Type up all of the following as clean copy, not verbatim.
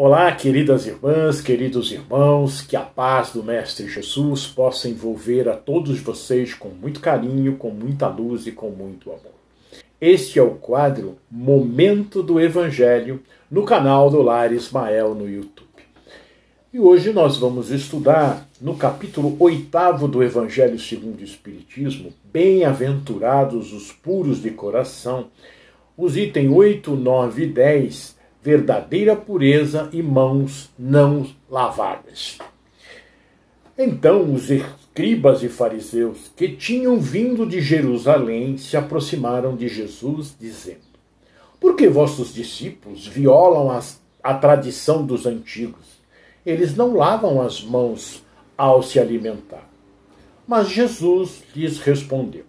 Olá, queridas irmãs, queridos irmãos, que a paz do Mestre Jesus possa envolver a todos vocês com muito carinho, com muita luz e com muito amor. Este é o quadro Momento do Evangelho no canal do Lar Ismael no YouTube. E hoje nós vamos estudar no capítulo 8º do Evangelho segundo o Espiritismo, Bem-aventurados os puros de coração, os itens 8, 9 e 10, verdadeira pureza e mãos não lavadas. Então os escribas e fariseus que tinham vindo de Jerusalém se aproximaram de Jesus, dizendo: por que vossos discípulos violam a tradição dos antigos? Eles não lavam as mãos ao se alimentar. Mas Jesus lhes respondeu: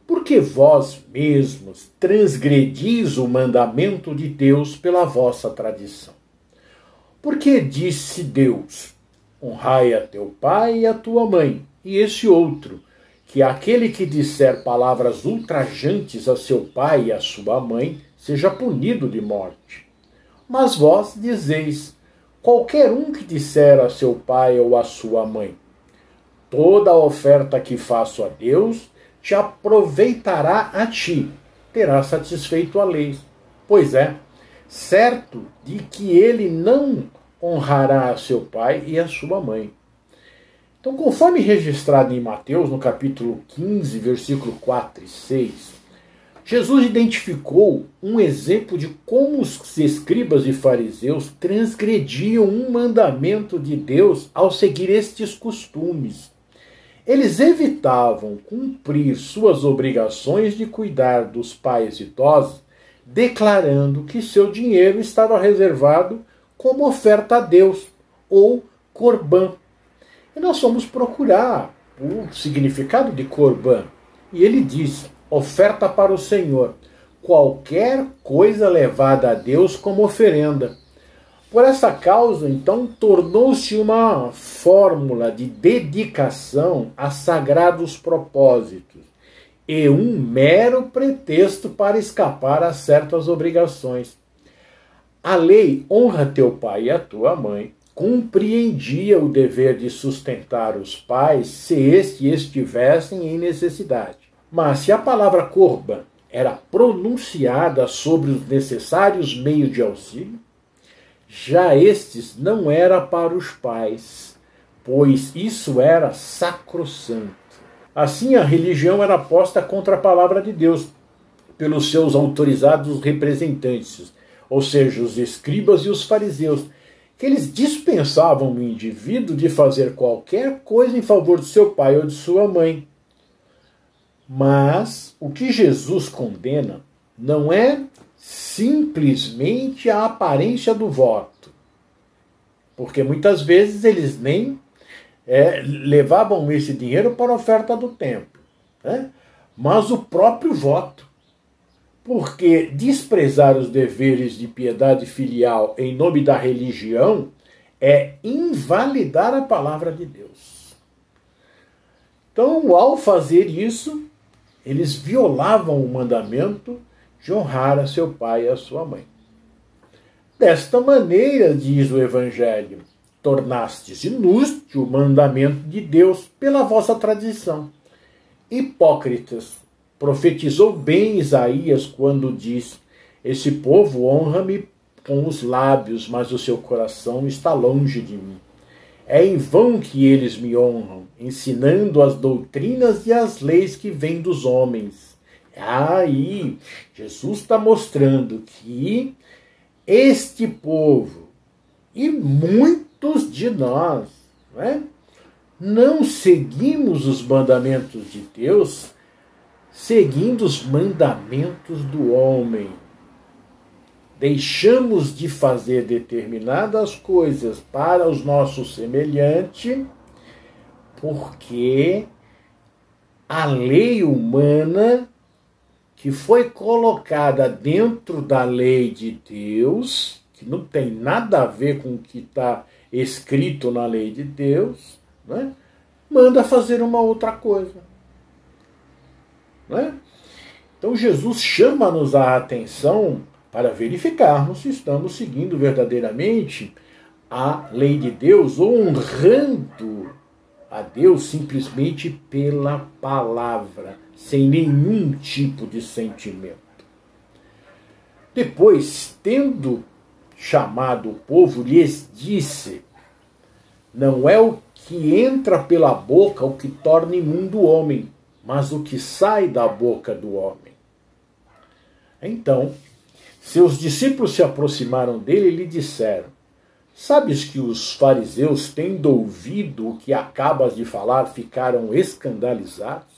porque vós mesmos transgredis o mandamento de Deus pela vossa tradição. Porque disse Deus: honrai a teu pai e a tua mãe, e esse outro, que aquele que disser palavras ultrajantes a seu pai e a sua mãe, seja punido de morte. Mas vós dizeis: qualquer um que disser a seu pai ou a sua mãe, toda a oferta que faço a Deus te aproveitará a ti, terá satisfeito a lei. Pois é, certo de que ele não honrará a seu pai e a sua mãe. Então, conforme registrado em Mateus, no capítulo 15, versículo 4 e 6, Jesus identificou um exemplo de como os escribas e fariseus transgrediam um mandamento de Deus ao seguir estes costumes. Eles evitavam cumprir suas obrigações de cuidar dos pais idosos, declarando que seu dinheiro estava reservado como oferta a Deus, ou corbã. E nós fomos procurar o significado de corbã. E ele diz: oferta para o Senhor, qualquer coisa levada a Deus como oferenda. Por essa causa, então, tornou-se uma fórmula de dedicação a sagrados propósitos e um mero pretexto para escapar a certas obrigações. A lei honra teu pai e a tua mãe compreendia o dever de sustentar os pais se estes estivessem em necessidade. Mas se a palavra corban era pronunciada sobre os necessários meios de auxílio, já estes não era para os pais, pois isso era sacrossanto. Assim, a religião era posta contra a palavra de Deus pelos seus autorizados representantes, ou seja, os escribas e os fariseus, que eles dispensavam o indivíduo de fazer qualquer coisa em favor de seu pai ou de sua mãe. Mas o que Jesus condena não é simplesmente a aparência do voto, porque muitas vezes eles nem levavam esse dinheiro para a oferta do templo, né? Mas o próprio voto, porque desprezar os deveres de piedade filial em nome da religião é invalidar a palavra de Deus. Então, ao fazer isso, eles violavam o mandamento de honrar a seu pai e a sua mãe. Desta maneira, diz o Evangelho, tornastes inútil o mandamento de Deus pela vossa tradição. Hipócritas, profetizou bem Isaías quando diz: esse povo honra-me com os lábios, mas o seu coração está longe de mim. É em vão que eles me honram, ensinando as doutrinas e as leis que vêm dos homens. Aí, Jesus está mostrando que este povo e muitos de nós, não seguimos os mandamentos de Deus, seguindo os mandamentos do homem. Deixamos de fazer determinadas coisas para os nossos semelhantes, porque a lei humana que foi colocada dentro da lei de Deus, que não tem nada a ver com o que está escrito na lei de Deus, manda fazer uma outra coisa. Então Jesus chama-nos a atenção para verificarmos se estamos seguindo verdadeiramente a lei de Deus ou honrando a Deus simplesmente pela palavra, sem nenhum tipo de sentimento. Depois, tendo chamado o povo, lhes disse: não é o que entra pela boca o que torna imundo o homem, mas o que sai da boca do homem. Então, seus discípulos se aproximaram dele e lhe disseram: sabes que os fariseus, tendo ouvido o que acabas de falar, ficaram escandalizados?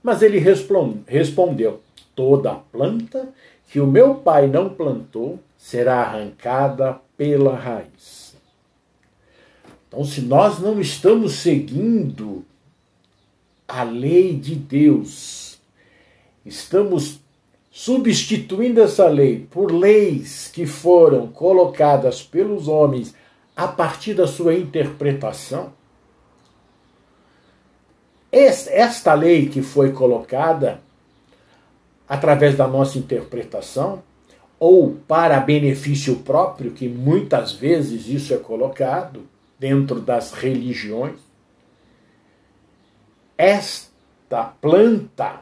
Mas ele respondeu: toda planta que o meu pai não plantou será arrancada pela raiz. Então, se nós não estamos seguindo a lei de Deus, estamos substituindo essa lei por leis que foram colocadas pelos homens a partir da sua interpretação, esta lei que foi colocada através da nossa interpretação, ou para benefício próprio, que muitas vezes isso é colocado dentro das religiões, esta planta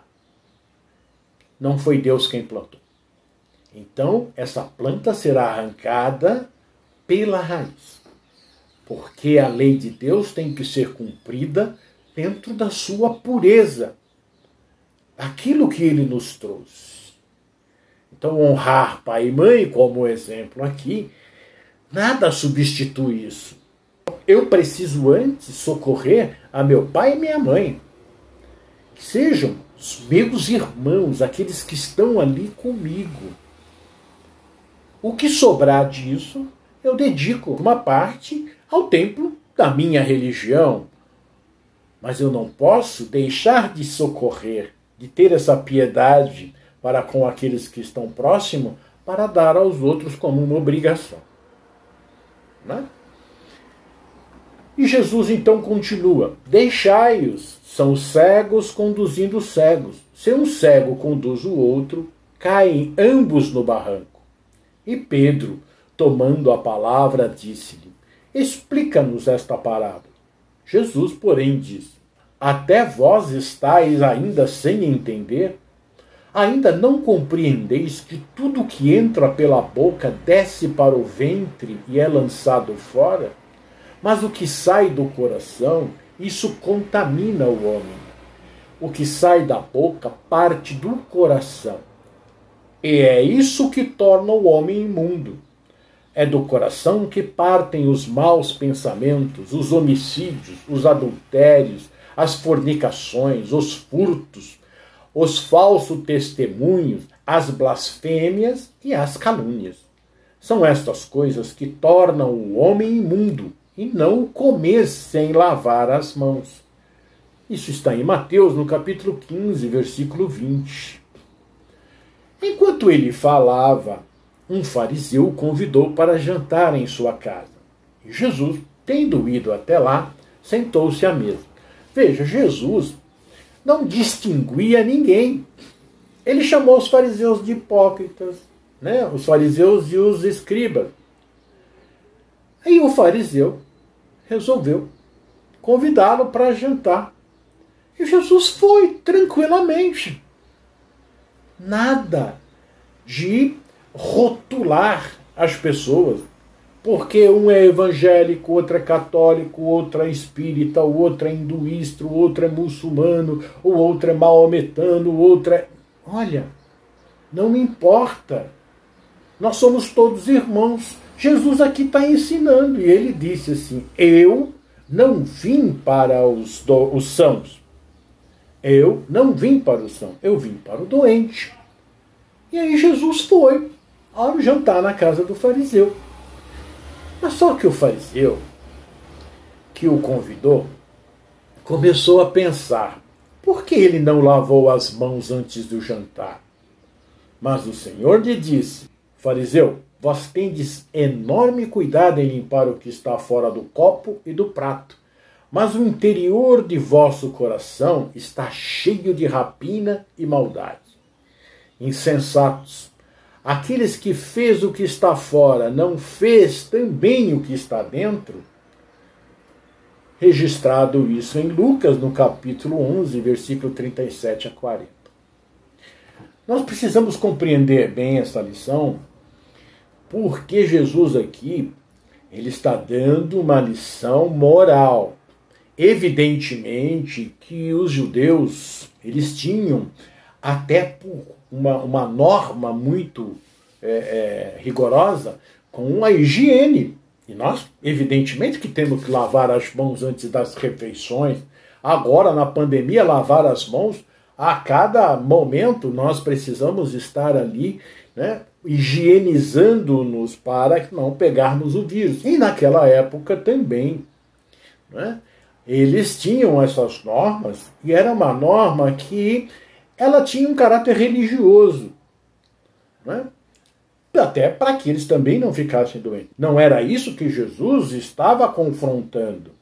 não foi Deus quem plantou. Então, essa planta será arrancada pela raiz, porque a lei de Deus tem que ser cumprida dentro da sua pureza, aquilo que ele nos trouxe. Então, honrar pai e mãe, como exemplo aqui, nada substitui isso. Eu preciso antes socorrer a meu pai e minha mãe, que sejam os meus irmãos, aqueles que estão ali comigo. O que sobrar disso, eu dedico uma parte ao templo da minha religião. Mas eu não posso deixar de socorrer, de ter essa piedade para com aqueles que estão próximos, para dar aos outros como uma obrigação. Né? E Jesus então continua: deixai-os, são cegos conduzindo os cegos. Se um cego conduz o outro, caem ambos no barranco. E Pedro, tomando a palavra, disse-lhe: explica-nos esta parábola. Jesus, porém, disse: até vós estáis ainda sem entender? Ainda não compreendeis que tudo que entra pela boca desce para o ventre e é lançado fora? Mas o que sai do coração, isso contamina o homem. O que sai da boca parte do coração. E é isso que torna o homem imundo. É do coração que partem os maus pensamentos, os homicídios, os adultérios, as fornicações, os furtos, os falsos testemunhos, as blasfêmias e as calúnias. São estas coisas que tornam o homem imundo, e não comer sem lavar as mãos. Isso está em Mateus, no capítulo 15, versículo 20. Enquanto ele falava, um fariseu o convidou para jantar em sua casa. E Jesus, tendo ido até lá, sentou-se à mesa. Veja, Jesus não distinguia ninguém. Ele chamou os fariseus de hipócritas, né? Os fariseus e os escribas. Aí o fariseu resolveu convidá-lo para jantar. E Jesus foi tranquilamente. Nada de rotular as pessoas, porque um é evangélico, outro é católico, outro é espírita, o outro é hinduísta, o outro é muçulmano, o outro é maometano, o outro é... Olha, não importa. Nós somos todos irmãos. Jesus aqui está ensinando, e ele disse assim: eu não vim para os sãos. Eu não vim para o são, eu vim para o doente. E aí Jesus foi ao jantar na casa do fariseu. Mas só que o fariseu, que o convidou, começou a pensar: por que ele não lavou as mãos antes do jantar? Mas o Senhor lhe disse: fariseu, vós tendes enorme cuidado em limpar o que está fora do copo e do prato, mas o interior de vosso coração está cheio de rapina e maldade. Insensatos, aqueles que fez o que está fora, não fez também o que está dentro? Registrado isso em Lucas, no capítulo 11, versículo 37 a 40. Nós precisamos compreender bem essa lição, porque Jesus aqui, ele está dando uma lição moral. Evidentemente que os judeus, eles tinham, até por uma norma muito rigorosa, com a higiene. E nós, evidentemente, que temos que lavar as mãos antes das refeições. Agora, na pandemia, lavar as mãos, a cada momento nós precisamos estar ali, né, higienizando-nos para não pegarmos o vírus. E naquela época também, né, eles tinham essas normas, e era uma norma que ela tinha um caráter religioso, né? Até para que eles também não ficassem doentes. Não era isso que Jesus estava confrontando.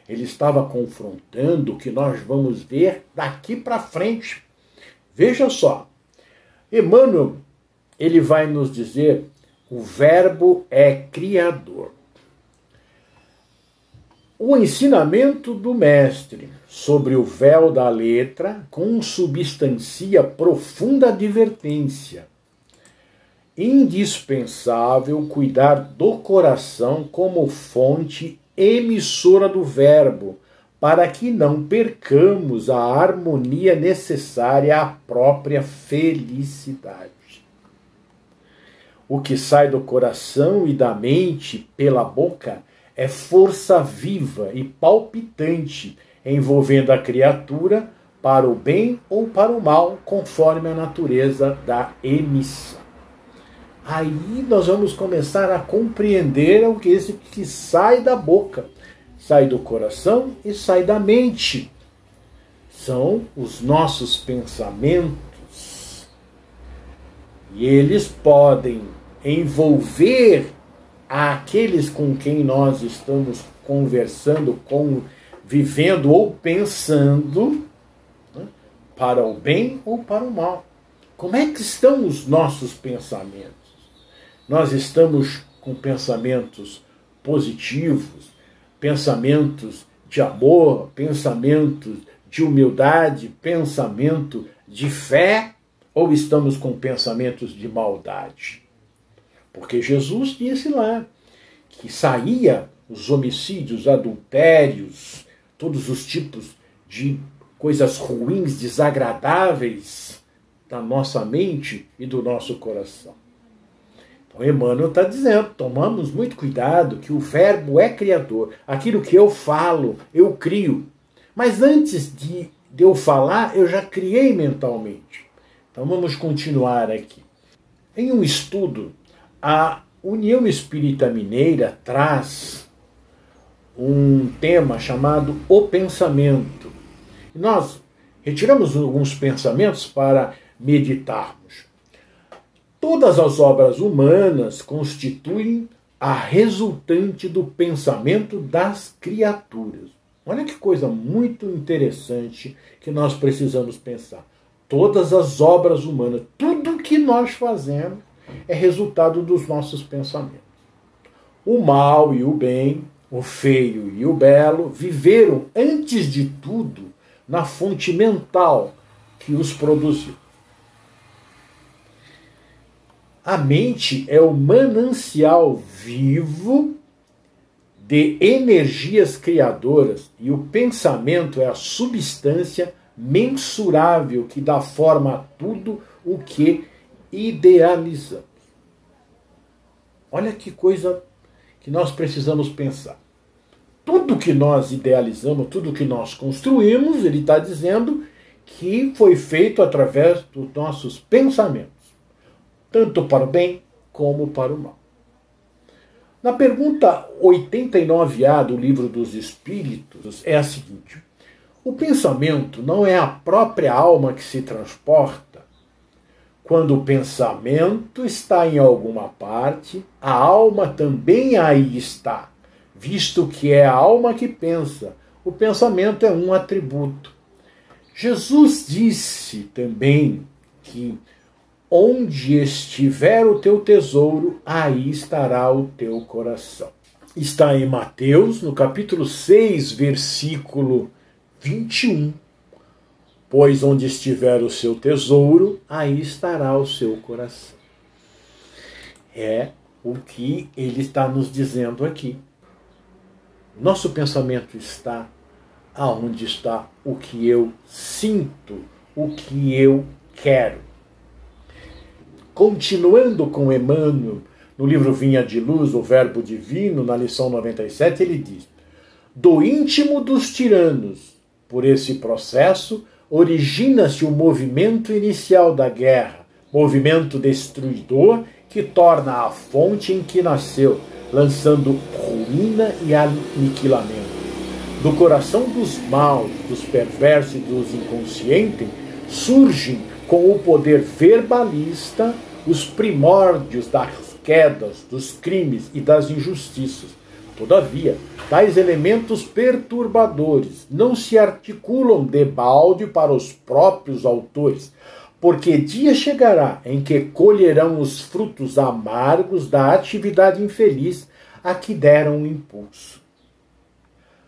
Ele estava confrontando o que nós vamos ver daqui para frente. Veja só, Emmanuel, ele vai nos dizer, o verbo é criador. O ensinamento do mestre sobre o véu da letra consubstancia profunda advertência. Indispensável cuidar do coração como fonte emissora do verbo, para que não percamos a harmonia necessária à própria felicidade. O que sai do coração e da mente pela boca é força viva e palpitante, envolvendo a criatura para o bem ou para o mal, conforme a natureza da emissão. Aí nós vamos começar a compreender o que esse que sai da boca, sai do coração e sai da mente. São os nossos pensamentos. E eles podem envolver aqueles com quem nós estamos conversando, vivendo ou pensando, né, para o bem ou para o mal. Como é que estão os nossos pensamentos? Nós estamos com pensamentos positivos, pensamentos de amor, pensamentos de humildade, pensamento de fé, ou estamos com pensamentos de maldade? Porque Jesus disse lá que saía os homicídios, adultérios, todos os tipos de coisas ruins, desagradáveis da nossa mente e do nosso coração. Então, Emmanuel está dizendo, tomamos muito cuidado, que o verbo é criador. Aquilo que eu falo, eu crio. Mas antes de eu falar, eu já criei mentalmente. Então vamos continuar aqui. Em um estudo, a União Espírita Mineira traz um tema chamado o pensamento. Nós retiramos alguns pensamentos para meditarmos. Todas as obras humanas constituem a resultante do pensamento das criaturas. Olha que coisa muito interessante que nós precisamos pensar. Todas as obras humanas, tudo que nós fazemos é resultado dos nossos pensamentos. O mal e o bem, o feio e o belo, viveram, antes de tudo, na fonte mental que os produziu. A mente é o manancial vivo de energias criadoras e o pensamento é a substância mensurável que dá forma a tudo o que idealizamos. Olha que coisa que nós precisamos pensar. Tudo que nós idealizamos, tudo que nós construímos, ele está dizendo que foi feito através dos nossos pensamentos, tanto para o bem como para o mal. Na pergunta 89A do Livro dos Espíritos é a seguinte: o pensamento não é a própria alma que se transporta? Quando o pensamento está em alguma parte, a alma também aí está, visto que é a alma que pensa. O pensamento é um atributo. Jesus disse também que Onde estiver o teu tesouro, aí estará o teu coração. Está em Mateus, no capítulo 6, versículo 21. Pois onde estiver o seu tesouro, aí estará o seu coração. É o que ele está nos dizendo aqui. Nosso pensamento está aonde está o que eu sinto, o que eu quero. Continuando com Emmanuel, no livro Vinha de Luz, o Verbo Divino, na lição 97, ele diz: do íntimo dos tiranos, por esse processo, origina-se o movimento inicial da guerra, movimento destruidor que torna a fonte em que nasceu, lançando ruína e aniquilamento. Do coração dos maus, dos perversos e dos inconscientes, surgem com o poder verbalista os primórdios das quedas, dos crimes e das injustiças. Todavia, tais elementos perturbadores não se articulam debalde para os próprios autores, porque dia chegará em que colherão os frutos amargos da atividade infeliz a que deram impulso.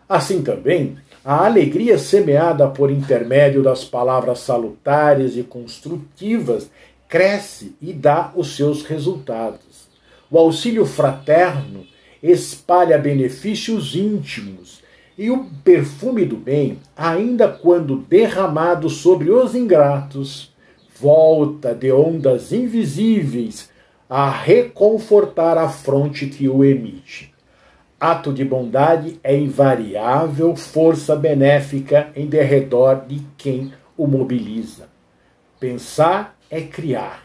Assim também, a alegria semeada por intermédio das palavras salutares e construtivas cresce e dá os seus resultados. O auxílio fraterno espalha benefícios íntimos, e o perfume do bem, ainda quando derramado sobre os ingratos, volta de ondas invisíveis a reconfortar a fronte que o emite. Ato de bondade é invariável força benéfica em derredor de quem o mobiliza. Pensar é criar.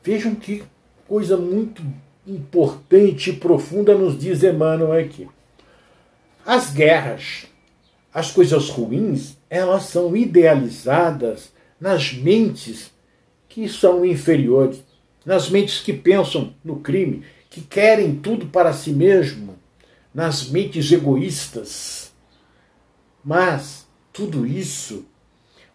Vejam que coisa muito importante e profunda nos diz Emmanuel aqui. As guerras, as coisas ruins, elas são idealizadas nas mentes que são inferiores, nas mentes que pensam no crime, que querem tudo para si mesmo, nas mentes egoístas. Mas tudo isso,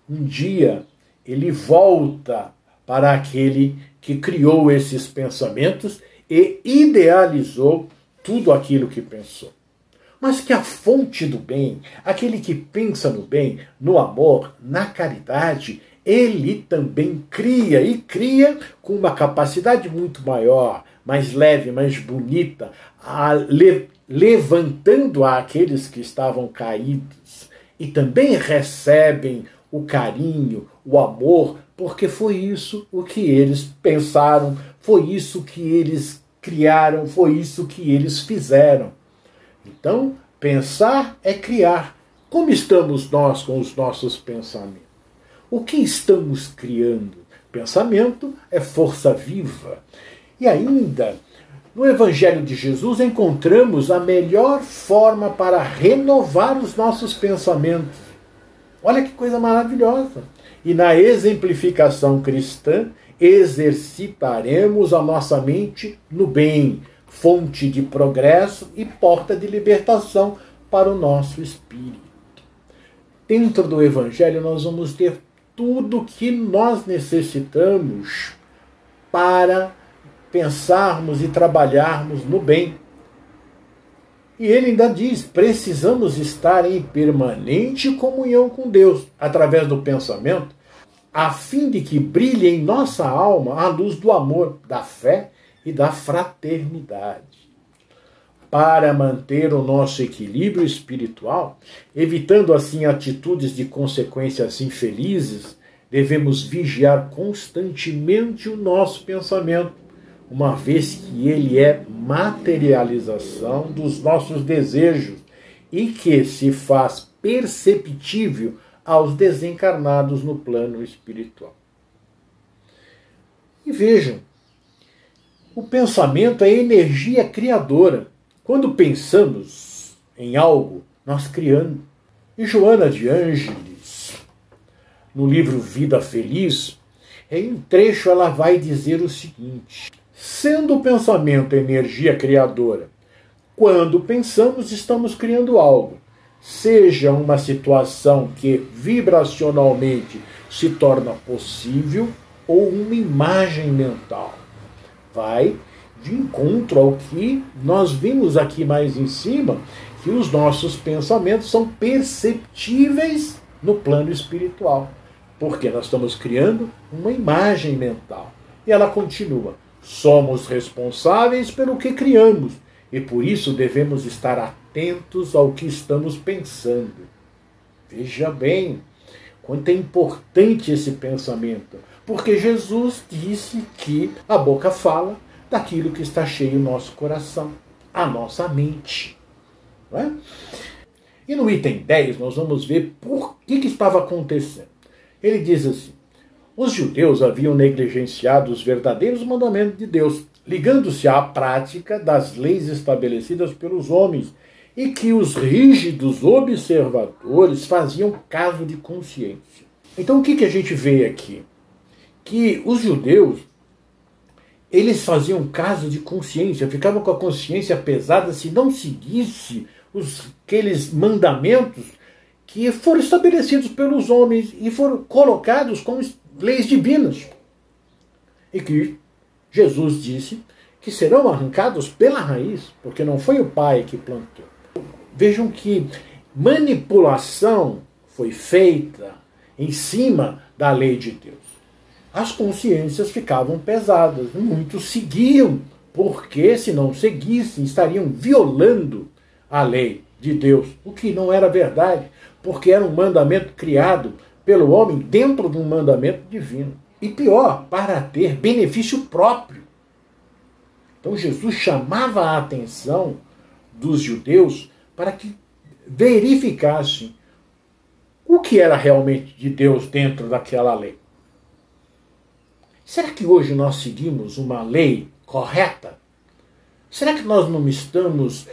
um dia, ele volta para aquele que criou esses pensamentos e idealizou tudo aquilo que pensou. Mas que a fonte do bem, aquele que pensa no bem, no amor, na caridade, ele também cria, e cria com uma capacidade muito maior, mais leve, mais bonita, levantando aqueles que estavam caídos. E também recebem o carinho, o amor, porque foi isso o que eles pensaram, foi isso que eles criaram, foi isso que eles fizeram. Então, pensar é criar. Como estamos nós com os nossos pensamentos? O que estamos criando? Pensamento é força viva. E ainda, no Evangelho de Jesus, encontramos a melhor forma para renovar os nossos pensamentos. Olha que coisa maravilhosa! E na exemplificação cristã, exercitaremos a nossa mente no bem, fonte de progresso e porta de libertação para o nosso espírito. Dentro do Evangelho nós vamos ter tudo o que nós necessitamos para pensarmos e trabalharmos no bem. E ele ainda diz, precisamos estar em permanente comunhão com Deus, através do pensamento, a fim de que brilhe em nossa alma a luz do amor, da fé e da fraternidade. Para manter o nosso equilíbrio espiritual, evitando assim atitudes de consequências infelizes, devemos vigiar constantemente o nosso pensamento, uma vez que ele é materialização dos nossos desejos e que se faz perceptível aos desencarnados no plano espiritual. E vejam, o pensamento é energia criadora. Quando pensamos em algo, nós criamos. E Joana de Ângeles, no livro Vida Feliz, em um trecho ela vai dizer o seguinte: sendo o pensamento energia criadora, quando pensamos, estamos criando algo. Seja uma situação que vibracionalmente se torna possível, ou uma imagem mental. Vai de encontro ao que nós vimos aqui mais em cima, que os nossos pensamentos são perceptíveis no plano espiritual, porque nós estamos criando uma imagem mental. E ela continua: somos responsáveis pelo que criamos e por isso devemos estar atentos ao que estamos pensando. Veja bem quanto é importante esse pensamento, porque Jesus disse que a boca fala daquilo que está cheio no nosso coração, a nossa mente. Não é? E no item 10 nós vamos ver por que estava acontecendo. Ele diz assim: os judeus haviam negligenciado os verdadeiros mandamentos de Deus, ligando-se à prática das leis estabelecidas pelos homens, e que os rígidos observadores faziam caso de consciência. Então o que a gente vê aqui? Que os judeus, eles faziam caso de consciência, ficavam com a consciência pesada se não seguisse aqueles mandamentos que foram estabelecidos pelos homens e foram colocados como leis divinas. E que Jesus disse que serão arrancados pela raiz, porque não foi o Pai que plantou. Vejam que manipulação foi feita em cima da lei de Deus. As consciências ficavam pesadas, muitos seguiam, porque se não seguissem estariam violando a lei de Deus, o que não era verdade, porque era um mandamento criado pelo homem dentro de um mandamento divino. E pior, para ter benefício próprio. Então Jesus chamava a atenção dos judeus para que verificassem o que era realmente de Deus dentro daquela lei. Será que hoje nós seguimos uma lei correta? Será que nós não estamos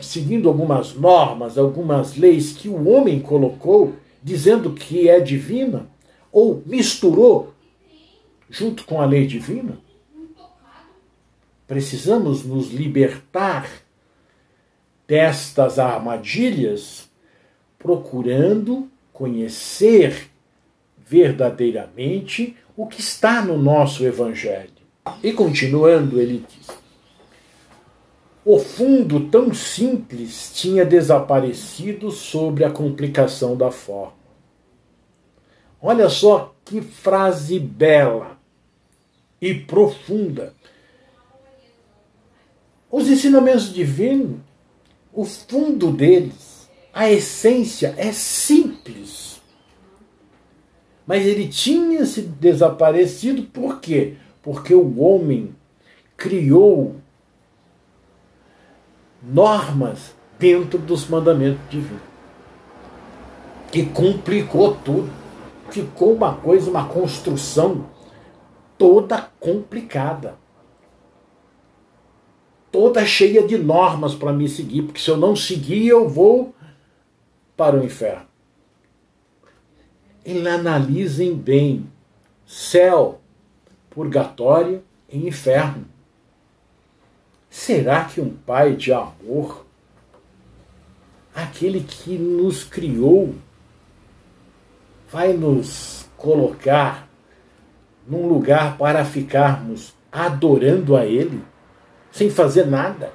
seguindo algumas normas, algumas leis que o homem colocou, dizendo que é divina, ou misturou junto com a lei divina? Precisamos nos libertar destas armadilhas, procurando conhecer verdadeiramente o que está no nosso Evangelho. E continuando, ele diz: o fundo tão simples tinha desaparecido sobre a complicação da forma. Olha só que frase bela e profunda. Os ensinamentos divinos, o fundo deles, a essência é simples. Mas ele tinha se desaparecido por quê? Porque o homem criou normas dentro dos mandamentos divinos. Que complicou tudo. Ficou uma coisa, uma construção toda complicada. Toda cheia de normas para me seguir, porque se eu não seguir, eu vou para o inferno. E analisem bem: céu, purgatório e inferno. Será que um Pai de amor, aquele que nos criou, vai nos colocar num lugar para ficarmos adorando a Ele, sem fazer nada?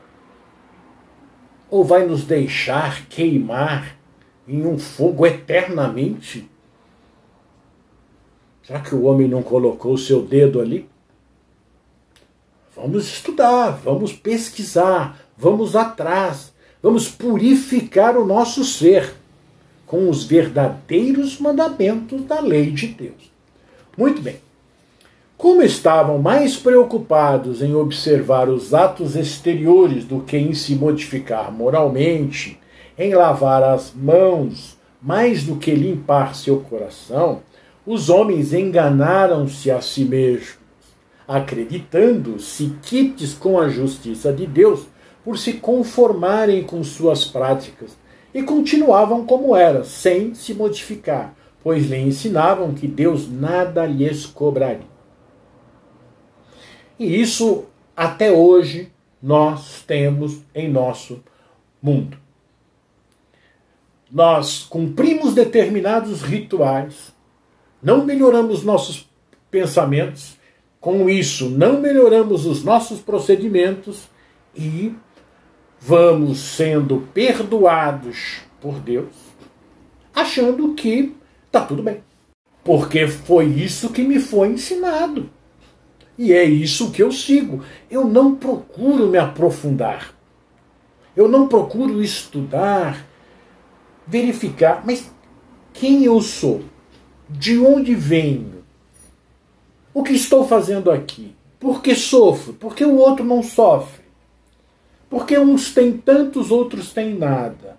Ou vai nos deixar queimar em um fogo eternamente? Será que o homem não colocou o seu dedo ali? Vamos estudar, vamos pesquisar, vamos atrás, vamos purificar o nosso ser com os verdadeiros mandamentos da lei de Deus. Muito bem. Como estavam mais preocupados em observar os atos exteriores do que em se modificar moralmente, em lavar as mãos mais do que limpar seu coração, os homens enganaram-se a si mesmos, acreditando-se quites com a justiça de Deus por se conformarem com suas práticas, e continuavam como era, sem se modificar, pois lhe ensinavam que Deus nada lhes cobraria. E isso, até hoje, nós temos em nosso mundo. Nós cumprimos determinados rituais, não melhoramos nossos pensamentos. Com isso, não melhoramos os nossos procedimentos e vamos sendo perdoados por Deus, achando que está tudo bem. Porque foi isso que me foi ensinado. E é isso que eu sigo. Eu não procuro me aprofundar. Eu não procuro estudar, verificar, mas quem eu sou? De onde venho? O que estou fazendo aqui? Por que sofro? Por que o outro não sofre? Por que uns têm tantos, outros têm nada?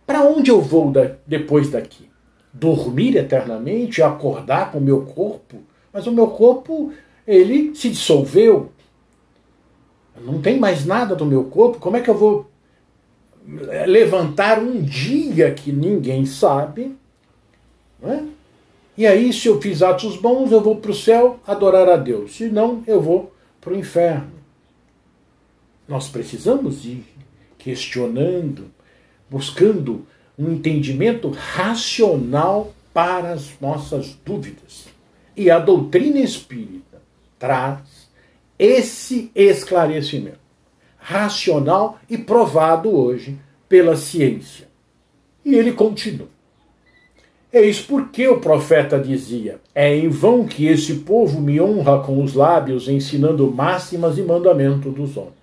Para onde eu vou depois daqui? Dormir eternamente, acordar com o meu corpo? Mas o meu corpo, ele se dissolveu. Não tem mais nada do meu corpo. Como é que eu vou levantar um dia que ninguém sabe? Não é? E aí, se eu fiz atos bons, eu vou para o céu adorar a Deus. Se não, eu vou para o inferno. Nós precisamos ir questionando, buscando um entendimento racional para as nossas dúvidas. E a doutrina espírita traz esse esclarecimento racional e provado hoje pela ciência. E ele continua. Eis porque o profeta dizia: é em vão que esse povo me honra com os lábios, ensinando máximas e mandamentos dos homens.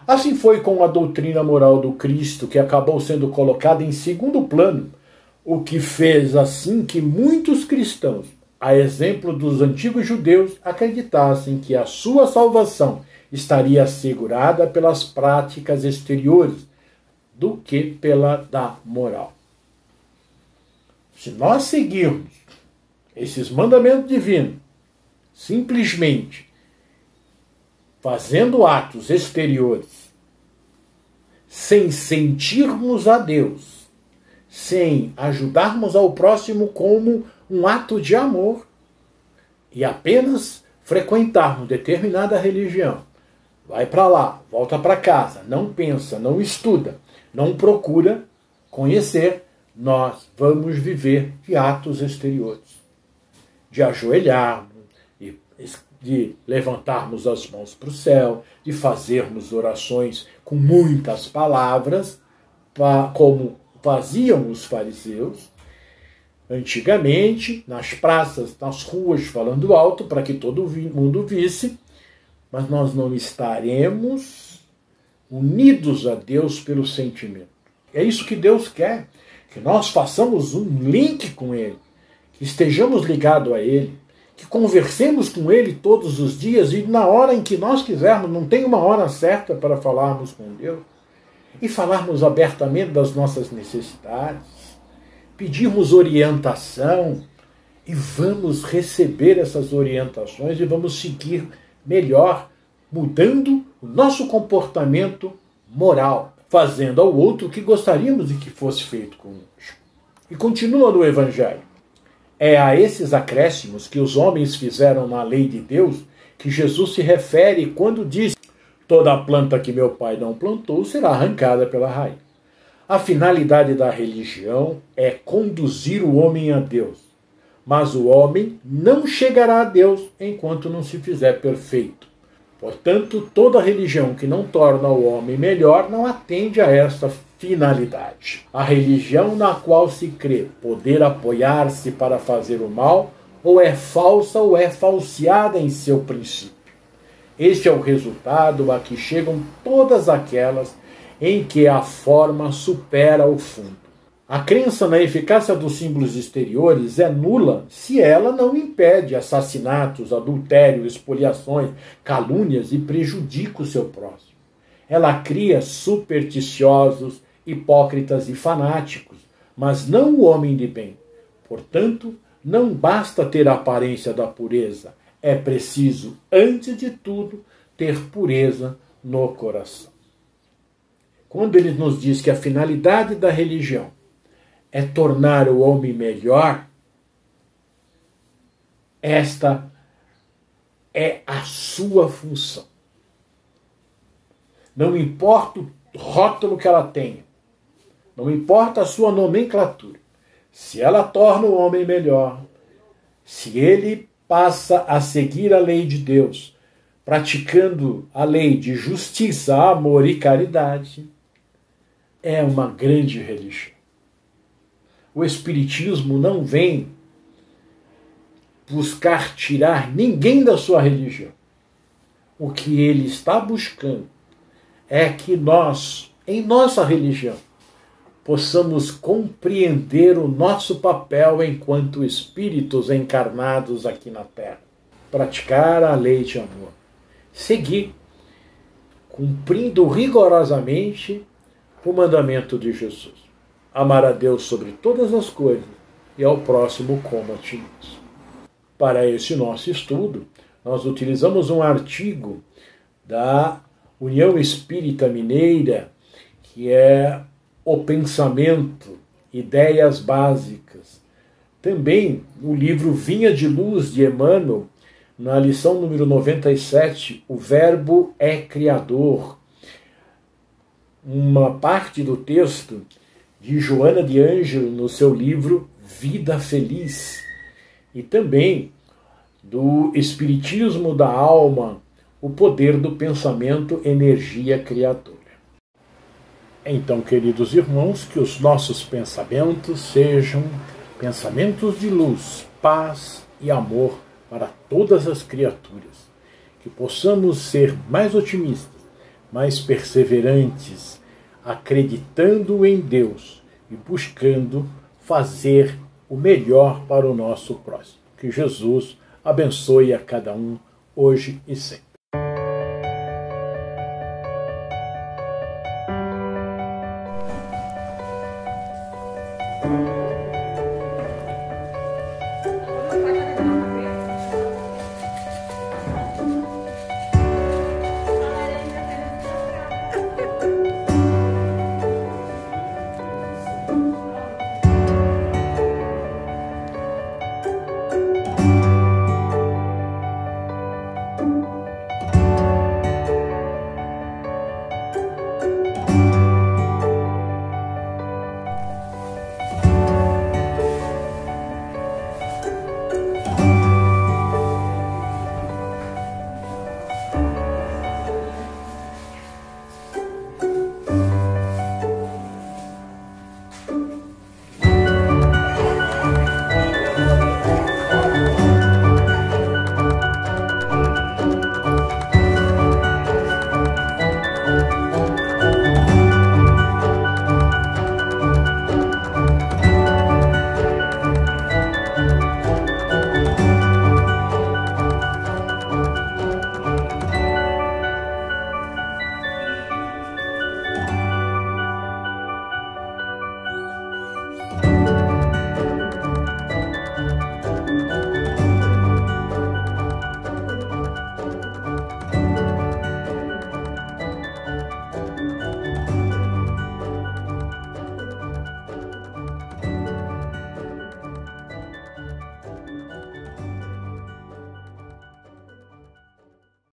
Assim foi com a doutrina moral do Cristo, que acabou sendo colocada em segundo plano, o que fez assim que muitos cristãos, a exemplo dos antigos judeus, acreditassem que a sua salvação estaria assegurada pelas práticas exteriores do que pela da moral. Se nós seguirmos esses mandamentos divinos, simplesmente fazendo atos exteriores, sem sentirmos a Deus, sem ajudarmos ao próximo como um ato de amor, e apenas frequentarmos determinada religião, vai para lá, volta para casa, não pensa, não estuda, não procura conhecer, nós vamos viver de atos exteriores, de ajoelharmos, de levantarmos as mãos para o céu, de fazermos orações com muitas palavras, como faziam os fariseus antigamente, nas praças, nas ruas, falando alto para que todo mundo visse, mas nós não estaremos unidos a Deus pelo sentimento. É isso que Deus quer, que nós façamos um link com Ele, que estejamos ligados a Ele, que conversemos com Ele todos os dias e na hora em que nós quisermos, não tem uma hora certa para falarmos com Deus, e falarmos abertamente das nossas necessidades, pedirmos orientação e vamos receber essas orientações e vamos seguir melhor, mudando o nosso comportamento moral, fazendo ao outro o que gostaríamos de que fosse feito conosco. E continua no Evangelho. É a esses acréscimos que os homens fizeram na lei de Deus que Jesus se refere quando diz: toda planta que meu Pai não plantou será arrancada pela raiz. A finalidade da religião é conduzir o homem a Deus, mas o homem não chegará a Deus enquanto não se fizer perfeito. Portanto, toda religião que não torna o homem melhor não atende a esta finalidade. A religião na qual se crê poder apoiar-se para fazer o mal, ou é falsa ou é falseada em seu princípio. Este é o resultado a que chegam todas aquelas em que a forma supera o fundo. A crença na eficácia dos símbolos exteriores é nula se ela não impede assassinatos, adultério, expoliações, calúnias e prejudica o seu próximo. Ela cria supersticiosos, hipócritas e fanáticos, mas não o homem de bem. Portanto, não basta ter a aparência da pureza, é preciso, antes de tudo, ter pureza no coração. Quando ele nos diz que a finalidade da religião é tornar o homem melhor, esta é a sua função. Não importa o rótulo que ela tenha, não importa a sua nomenclatura, se ela torna o homem melhor, se ele passa a seguir a lei de Deus, praticando a lei de justiça, amor e caridade, é uma grande religião. O Espiritismo não vem buscar tirar ninguém da sua religião. O que ele está buscando é que nós, em nossa religião, possamos compreender o nosso papel enquanto espíritos encarnados aqui na Terra. Praticar a lei de amor. Seguir, cumprindo rigorosamente o mandamento de Jesus. Amar a Deus sobre todas as coisas e ao próximo como a ti mesmo. Para esse nosso estudo, nós utilizamos um artigo da União Espírita Mineira, que é O Pensamento, Ideias Básicas. Também o livro Vinha de Luz, de Emmanuel, na lição número 97, O Verbo é Criador. Uma parte do texto de Joana de Ângelo, no seu livro Vida Feliz. E também do Espiritismo da Alma, O Poder do Pensamento, Energia Criadora. Então, queridos irmãos, que os nossos pensamentos sejam pensamentos de luz, paz e amor para todas as criaturas. Que possamos ser mais otimistas, mais perseverantes, acreditando em Deus e buscando fazer o melhor para o nosso próximo. Que Jesus abençoe a cada um, hoje e sempre.